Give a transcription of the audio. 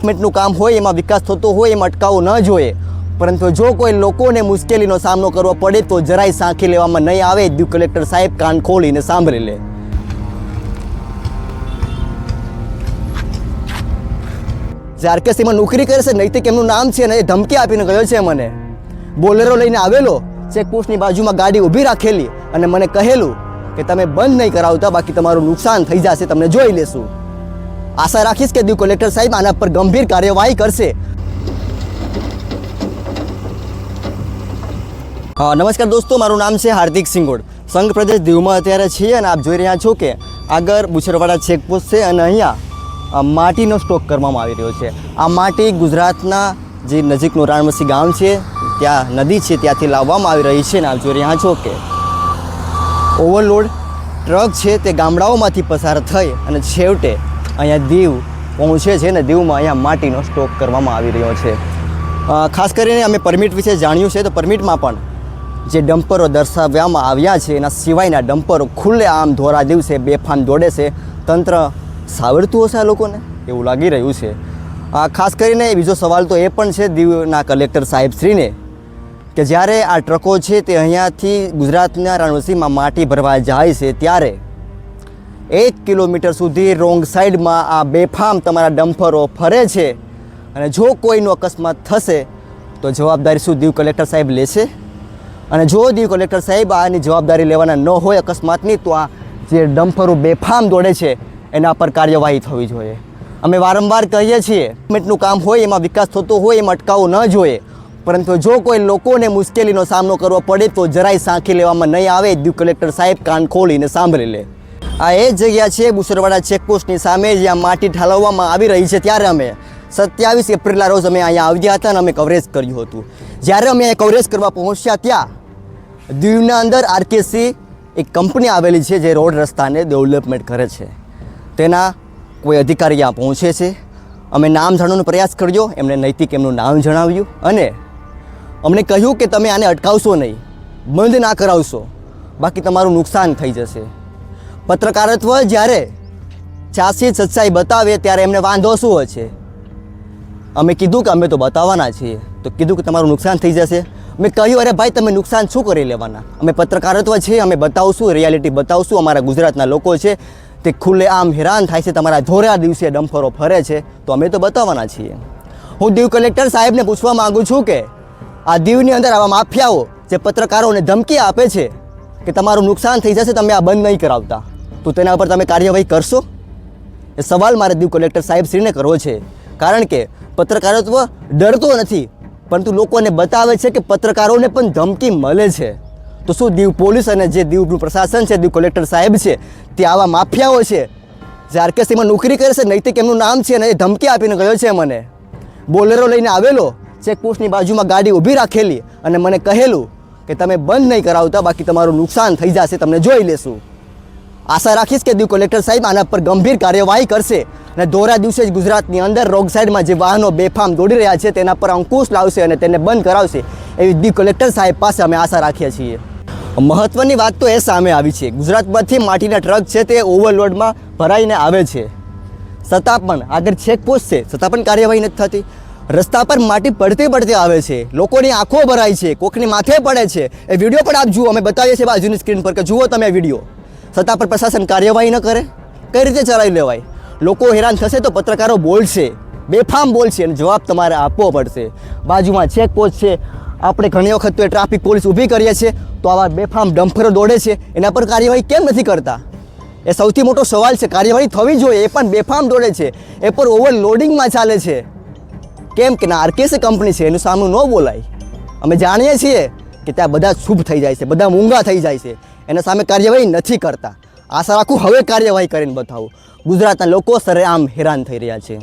ડેવલપમેન્ટનું કામ હોય, એમાં વિકાસ થતો હોય, એમાં અટકાવવો ન જોઈએ. પરંતુ જો કોઈ લોકોને મુશ્કેલીનો સામનો કરવો પડે તો જરાય સાંખી લેવામાં નહીં આવે. દીવ કલેક્ટર સાહેબ કાન ખોલીને સાંભળી લે. જે આરકેસીમાં નોકરી કરે છે, નૈતિક એમનું નામ છે, અને એ ધમકી આપીને ગયો છે. મને બોલેરો લઈને આવેલો, ચેકપોસ્ટની બાજુમાં ગાડી ઊભી રાખેલી અને મને કહેલું કે તમે બંધ નહીં કરાવતા, બાકી તમારું નુકસાન થઈ જશે, તમને જોઈ લેશું. આશા રાખીશ કે દીવ કલેક્ટર સાહેબ આના પર ગંભીર કાર્યવાહી કરશે. હા, નમસ્કાર દોસ્તો, મારું નામ છે હાર્દિક સિંગોડ. સંઘ પ્રદેશ દીવમાં અત્યારે છીએ અને આપ જોઈ રહ્યા છો કે આગળ બુછરવાડા ચેકપોસ્ટ છે અને અહીંયા માટીનો સ્ટોક કરવામાં આવી રહ્યો છે. આ માટી ગુજરાતના જે નજીકનું રાણવસી ગામ છે, ત્યાં નદી છે, ત્યાંથી લાવવામાં આવી રહી છે. અને આપ જોઈ રહ્યા છો કે ઓવરલોડ ટ્રક છે તે ગામડાઓમાંથી પસાર થઈ અને છેવટે અહીંયા દીવ પહોંચે છે ને દીવમાં અહીંયા માટીનો સ્ટોક કરવામાં આવી રહ્યો છે. ખાસ કરીને અમે પરમિટ વિશે જાણ્યું છે તો પરમિટમાં પણ જે ડમ્પરો દર્શાવવામાં આવ્યા છે એના સિવાયના ડમ્પરો ખુલ્લે આમ ધોરા દિવસે બેફામ દોડે છે. તંત્ર સાવરતું હશે આ લોકોને એવું લાગી રહ્યું છે. ખાસ કરીને બીજો સવાલ તો એ પણ છે દીવના કલેક્ટર સાહેબશ્રીને કે જ્યારે આ ટ્રકો છે તે અહીંયાથી ગુજરાતના રણવસીમાં માટી ભરવા જાય છે ત્યારે 1 કિલોમીટર સુધી રોંગ સાઈડમાં આ બેફામ તમારા ડમ્પરો ફરે છે અને જો કોઈનો અકસ્માત થશે તો જવાબદારી શું દીવ કલેક્ટર સાહેબ લેશે? અને જો દીવ કલેક્ટર સાહેબ આની જવાબદારી લેવાના ન હોય અકસ્માતની તો આ જે ડમ્પરો બેફામ દોડે છે એના પર કાર્યવાહી થવી જોઈએ. અમે વારંવાર કહીએ છીએ ડેવલપમેન્ટનું કામ હોય, એમાં વિકાસ થતો હોય, એમાં અટકાવવો ન જોઈએ. પરંતુ જો કોઈ લોકોને મુશ્કેલીનો સામનો કરવો પડે તો જરાય સાંખી લેવામાં નહીં આવે. દીવ કલેક્ટર સાહેબ કાન ખોલીને સાંભળી લે. આ એ જગ્યા છે બુછરવાડા ચેકપોસ્ટની સામે જ્યાં માટી ઠાલવવામાં આવી રહી છે. ત્યારે અમે 27 એપ્રિલના રોજ અમે અહીંયા આવ્યા હતા અને અમે કવરેજ કર્યું હતું. જ્યારે અમે અહીંયા કવરેજ કરવા પહોંચ્યા ત્યાં દીવના અંદર આરકેસી એક કંપની આવેલી છે જે રોડ રસ્તાને ડેવલપમેન્ટ કરે છે. તેના કોઈ અધિકારી ત્યાં પહોંચે છે. અમે નામ જાણવાનો પ્રયાસ કર્યો, એમણે નૈતિક એમનું નામ જણાવ્યું અને અમને કહ્યું કે તમે આને અટકાવશો નહીં, બંધ ના કરાવશો, બાકી તમારું નુકસાન થઈ જશે. પત્રકારત્વ જ્યારે ચાસી સચ્ચાઈ બતાવે ત્યારે એમને વાંધો શું હોય છે? અમે કીધું કે અમે તો બતાવવાના છીએ, તો કીધું કે તમારું નુકસાન થઈ જશે. મેં કહ્યું અરે ભાઈ તમે નુકસાન શું કરી લેવાના? અમે પત્રકારત્વ છીએ, અમે બતાવશું, રિયાલિટી બતાવશું. અમારા ગુજરાતના લોકો છે તે ખુલ્લે આમ હેરાન થાય છે, તમારા ધોરા દિવસે ડમ્પરો ફરે છે, તો અમે તો બતાવવાના છીએ. હું દીવ કલેક્ટર સાહેબને પૂછવા માગું છું કે આ દીવની અંદર આવા માફિયાઓ જે પત્રકારોને ધમકી આપે છે કે તમારું નુકસાન થઈ જશે, તમે આ બંધ નહીં કરાવતા, તો તેના ઉપર તમે કાર્યવાહી કરશો? એ સવાલ મારે દીવ કલેક્ટર સાહેબશ્રીને કરવો છે. કારણ કે પત્રકારત્વ ડરતો નથી, પરંતુ લોકોને બતાવે છે કે પત્રકારોને પણ ધમકી મળે છે. તો શું દીવ પોલીસ અને જે દીવનું પ્રશાસન છે, દીવ કલેક્ટર સાહેબ છે, તે આવા માફિયાઓ છે જે આરકેસીમાં નોકરી કરે છે, નૈતિક એમનું નામ છે, અને એ ધમકી આપીને ગયો છે. મને બોલેરો લઈને આવેલો, ચેકપોસ્ટની બાજુમાં ગાડી ઊભી રાખેલી અને મને કહેલું કે તમે બંધ નહીં કરાવતા, બાકી તમારું નુકસાન થઈ જશે, તમને જોઈ લેશું. આશા રાખીશ કે દીવ કલેક્ટર સાહેબ આના પર ગંભીર કાર્યવાહી કરશે અને દોરા દિવસે જ ગુજરાતની અંદર રોંગ સાઈડમાં જે વાહનો બેફામ દોડી રહ્યા છે તેના પર અંકુશ લાવશે અને તેને બંધ કરાવશે, એવી દીવ કલેક્ટર સાહેબ પાસે અમે આશા રાખીએ છીએ. મહત્વની વાત તો એ સામે આવી છે, ગુજરાતમાંથી માટીના ટ્રક છે તે ઓવરલોડમાં ભરાઈને આવે છે, છતાં પણ આગળ ચેકપોસ્ટ છે, છતાં પણ કાર્યવાહી નથી થતી. રસ્તા પર માટી પડતી આવે છે, લોકોની આંખો ભરાય છે, કોકની માથે પડે છે. એ વિડીયો પણ આપ જુઓ, અમે બતાવીએ છીએ બાજુની સ્ક્રીન પર કે જુઓ તમે વિડીયો. છતાં પણ પ્રશાસન કાર્યવાહી ન કરે, કઈ રીતે ચલાવી લેવાય? લોકો હેરાન થશે તો પત્રકારો બોલશે, બેફામ બોલશે અને જવાબ તમારે આપવો પડશે. બાજુમાં ચેકપોસ્ટ છે, આપણે ઘણી વખત તો ટ્રાફિક પોલીસ ઊભી કરીએ છીએ તો આવા બેફામ ડમ્પરો દોડે છે, એના પર કાર્યવાહી કેમ નથી કરતા? એ સૌથી મોટો સવાલ છે. કાર્યવાહી થવી જોઈએ, એ પણ બેફામ દોડે છે, એ પર ઓવરલોડિંગમાં ચાલે છે. કેમ કે ના આરકેસી કંપની છે, એનું સામનું ન બોલાય. અમે જાણીએ છીએ કે ત્યાં બધા શુભ થઈ જાય છે, બધા મૂંગા થઈ જાય છે, એના સામે કાર્યવાહી નથી કરતા. આશા રાખું હવે કાર્યવાહી કરીને બતાવું. ગુજરાતના લોકો સરેઆમ હેરાન થઈ રહ્યા છે.